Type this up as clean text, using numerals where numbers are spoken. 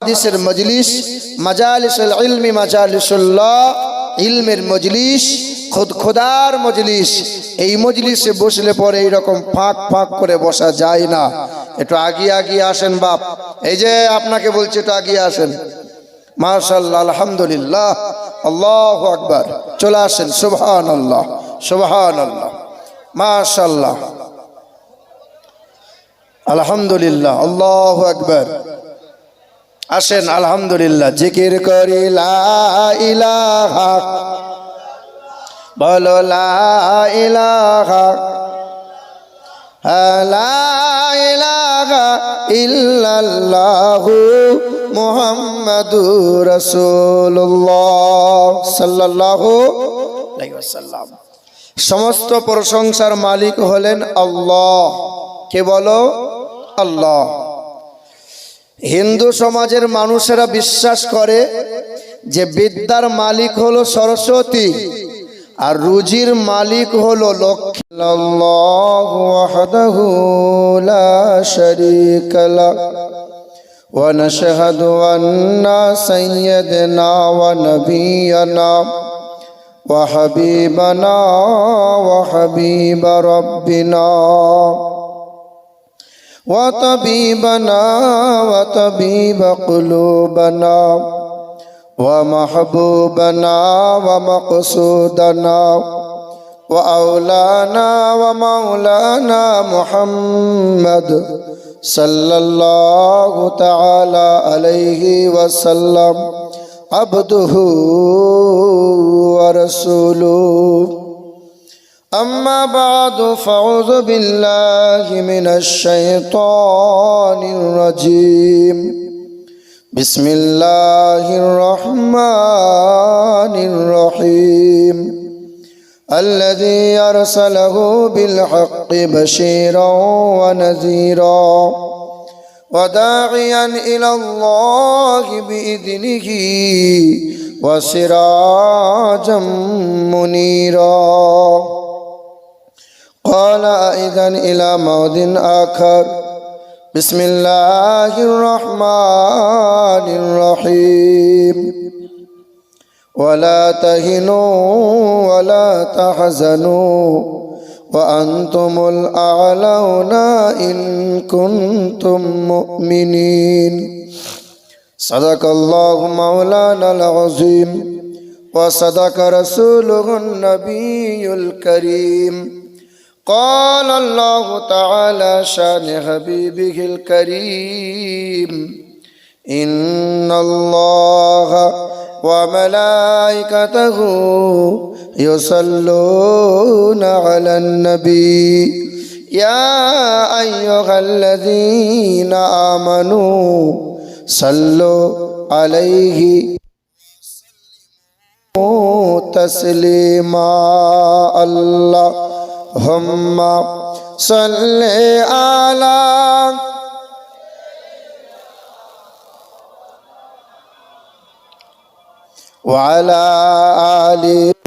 হাদিসের মজলিস, মাজালিসুল ইলমি মাজালিসুল্লাহ, ইলমের মজলিস, খোদার মজলিস। এই মজলিসে বসলে পরে এইরকম ফাঁক ফাঁক করে বসা যায় না। একটু আগিয়ে আগিয়ে আসেন বাপ, এই যে আপনাকে বলছি একটু আগিয়ে আসেন। মাশাআল্লাহ, আলহামদুলিল্লাহ, আল্লাহু আকবার। চলে আসেন, সুবহানাল্লাহ সুবহানাল্লাহ, মাশাআল্লাহ, আলহামদুলিল্লাহ, আল্লাহু আকবার। আসেন, আলহামদুলিল্লাহ। জিকির করি লা ইলাহা, বলো লা ইলাহা, লা ইলাহা ইল্লাল্লাহু মুহাম্মাদুর রাসূলুল্লাহ সাল্লাল্লাহু আলাইহি ওয়াসাল্লাম। সমস্ত প্রশংসার মালিক হলেন আল্লাহ। কে বলো? আল্লাহ। হিন্দু সমাজের মানুষেরা বিশ্বাস করে যে বিদ্যার মালিক হলো সরস্বতী আর রুজির মালিক হলো লক্ষ্মী। আল্লাহু ওয়াহদাহু লা শারীকা লাহ ওয়া নাশহাদু আন্না সাইয়্যিদানা ওয়া নাবিয়ানা ওয়া হাবিবানা ওয়া হাবিবা রাব্বিনা ওয়া তাবিবানা ওয়া তাবিবা কুলুবানা ওয়া মাহবুবানা ওয়া মাকসুদানা ওয়া আওলানা ওয়া মাওলানা মুহাম্মদ সাল্লাল্লাহু তাআলা আলাইহি ওয়াসাল্লাম আবদুহু ওয়া রাসূলুহু। أما بعد فأعوذ بالله من الشيطان الرجيم. بسم الله الرحمن الرحيم. الذي أرسله بالحق بشيرا ونذيرا وداعيا إلى الله بإذنه وسراجا منيرا. قال أيضا إلى موضع آخر: بسم الله الرحمن الرحيم. ولا تهنوا ولا تحزنوا وأنتم الأعلون إن كنتم مؤمنين. صدق الله مولانا العظيم وصدق رسوله النبي الكريم. قال الله تعالى شان حبيبه الكريم: إن الله وملائكته يصلون على النبي يا أيها الذين آمنوا صلوا عليه تسليما. اللهم صل على وعلى آله